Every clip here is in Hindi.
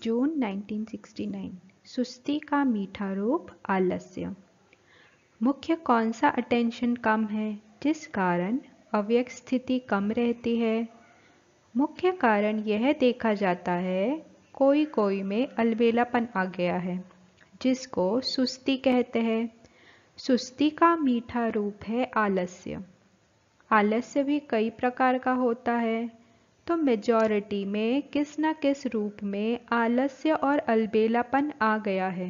जून 1969। सुस्ती का मीठा रूप आलस्य। मुख्य कौन सा अटेंशन कम है जिस कारण अव्यक्त स्थिति कम रहती है? मुख्य कारण यह देखा जाता है कोई कोई में अलबेलापन आ गया है जिसको सुस्ती कहते हैं। सुस्ती का मीठा रूप है आलस्य। आलस्य भी कई प्रकार का होता है, तो मेजॉरिटी में किस न किस रूप में आलस्य और अलबेलापन आ गया है।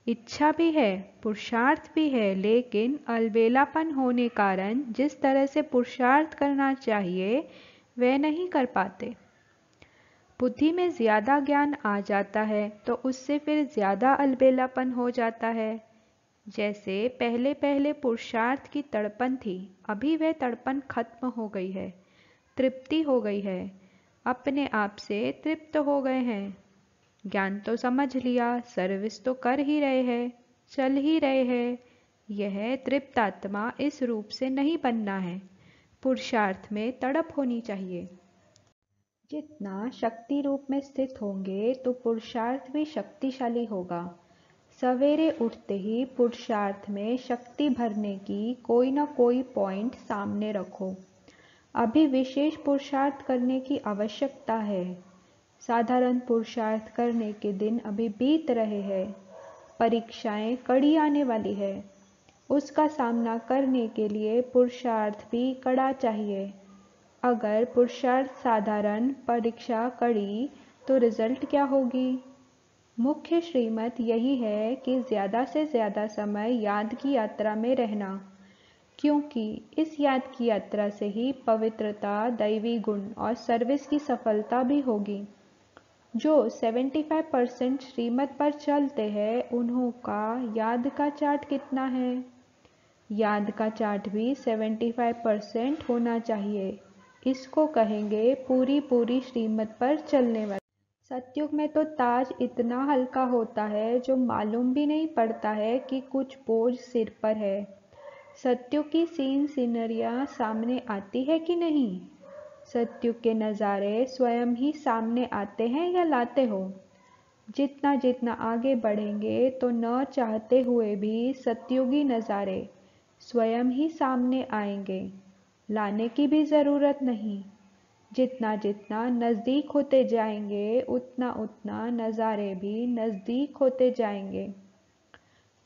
इच्छा भी है, पुरुषार्थ भी है, लेकिन अलबेलापन होने कारण जिस तरह से पुरुषार्थ करना चाहिए वह नहीं कर पाते। बुद्धि में ज़्यादा ज्ञान आ जाता है तो उससे फिर ज़्यादा अलबेलापन हो जाता है। जैसे पहले पहले पुरुषार्थ की तड़पन थी, अभी वह तड़पन खत्म हो गई है, तृप्ति हो गई है, अपने आप से तृप्त हो गए हैं। ज्ञान तो समझ लिया, सर्विस तो कर ही रहे हैं, चल ही रहे हैं। यह तृप्त आत्मा इस रूप से नहीं बनना है। पुरुषार्थ में तड़प होनी चाहिए। जितना शक्ति रूप में स्थित होंगे तो पुरुषार्थ भी शक्तिशाली होगा। सवेरे उठते ही पुरुषार्थ में शक्ति भरने की कोई ना कोई पॉइंट सामने रखो। अभी विशेष पुरुषार्थ करने की आवश्यकता है। साधारण पुरुषार्थ करने के दिन अभी बीत रहे हैं। परीक्षाएं कड़ी आने वाली है, उसका सामना करने के लिए पुरुषार्थ भी कड़ा चाहिए। अगर पुरुषार्थ साधारण, परीक्षा कड़ी, तो रिजल्ट क्या होगी? मुख्य श्रीमत यही है कि ज़्यादा से ज़्यादा समय याद की यात्रा में रहना, क्योंकि इस याद की यात्रा से ही पवित्रता, दैवी गुण और सर्विस की सफलता भी होगी। जो 75% श्रीमत पर चलते हैं उन्हों का याद का चार्ट कितना है? याद का चार्ट भी 75% होना चाहिए। इसको कहेंगे पूरी पूरी श्रीमत पर चलने वाले। सतयुग में तो ताज इतना हल्का होता है जो मालूम भी नहीं पड़ता है कि कुछ बोझ सिर पर है। सतयुग की सीनरियाँ सामने आती है कि नहीं? सतयुग के नज़ारे स्वयं ही सामने आते हैं या लाते हो? जितना जितना आगे बढ़ेंगे तो न चाहते हुए भी सतयुगी नज़ारे स्वयं ही सामने आएंगे, लाने की भी ज़रूरत नहीं। जितना जितना नज़दीक होते जाएंगे उतना उतना नज़ारे भी नज़दीक होते जाएंगे।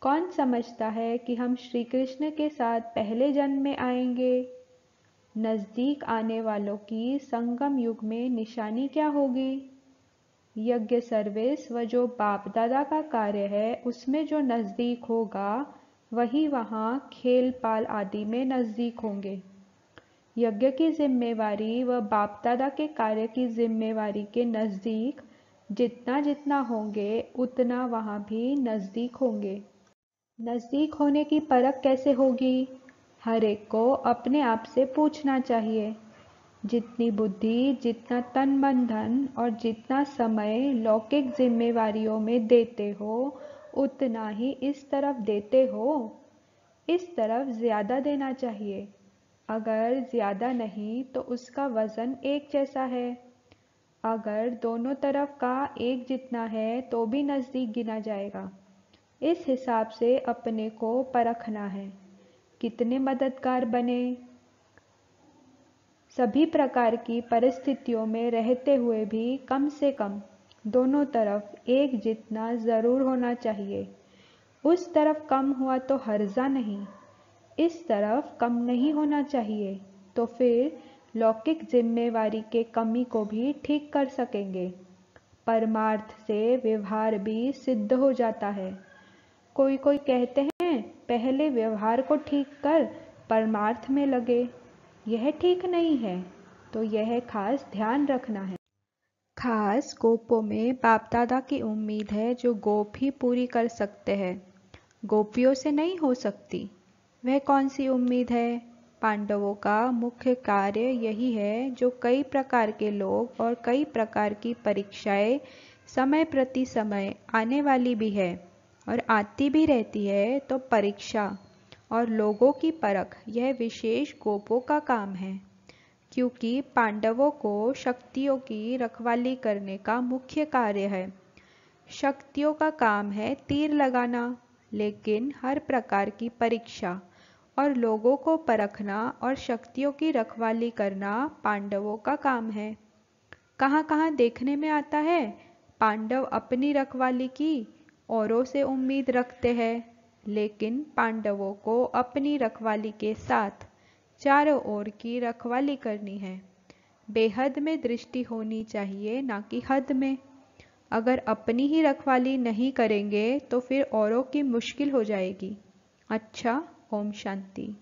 कौन समझता है कि हम श्री कृष्ण के साथ पहले जन्म में आएंगे? नज़दीक आने वालों की संगम युग में निशानी क्या होगी? यज्ञ, सर्विस व जो बाप दादा का कार्य है उसमें जो नज़दीक होगा वही वहाँ खेल पाल आदि में नज़दीक होंगे। यज्ञ की जिम्मेवारी व बाप दादा के कार्य की जिम्मेवारी के नज़दीक जितना जितना होंगे उतना वहाँ भी नज़दीक होंगे। नज़दीक होने की परख कैसे होगी? हर एक को अपने आप से पूछना चाहिए। जितनी बुद्धि, जितना तन मन धन और जितना समय लौकिक जिम्मेवारियों में देते हो उतना ही इस तरफ देते हो। इस तरफ ज़्यादा देना चाहिए। अगर ज़्यादा नहीं तो उसका वज़न एक जैसा है। अगर दोनों तरफ का एक जितना है तो भी नज़दीक गिना जाएगा। इस हिसाब से अपने को परखना है। कितने मददगार बने? सभी प्रकार की परिस्थितियों में रहते हुए भी कम से कम दोनों तरफ एक जितना ज़रूर होना चाहिए। उस तरफ कम हुआ तो हर्जा नहीं, इस तरफ कम नहीं होना चाहिए, तो फिर लौकिक जिम्मेवारी के कमी को भी ठीक कर सकेंगे। परमार्थ से व्यवहार भी सिद्ध हो जाता है। कोई कोई कहते हैं पहले व्यवहार को ठीक कर परमार्थ में लगे, यह ठीक नहीं है, तो यह खास ध्यान रखना है। खास गोपों में बाप दादा की उम्मीद है जो गोप ही पूरी कर सकते हैं, गोपियों से नहीं हो सकती। वह कौन सी उम्मीद है? पांडवों का मुख्य कार्य यही है जो कई प्रकार के लोग और कई प्रकार की परीक्षाएं समय प्रति समय आने वाली भी है और आती भी रहती है, तो परीक्षा और लोगों की परख यह विशेष गोपों का काम है, क्योंकि पांडवों को शक्तियों की रखवाली करने का मुख्य कार्य है। शक्तियों का काम है तीर लगाना, लेकिन हर प्रकार की परीक्षा और लोगों को परखना और शक्तियों की रखवाली करना पांडवों का काम है। कहाँ कहाँ देखने में आता है पांडव अपनी रखवाली की औरों से उम्मीद रखते हैं, लेकिन पांडवों को अपनी रखवाली के साथ चारों ओर की रखवाली करनी है। बेहद में दृष्टि होनी चाहिए, ना कि हद में। अगर अपनी ही रखवाली नहीं करेंगे तो फिर औरों की मुश्किल हो जाएगी। अच्छा, ओम शांति।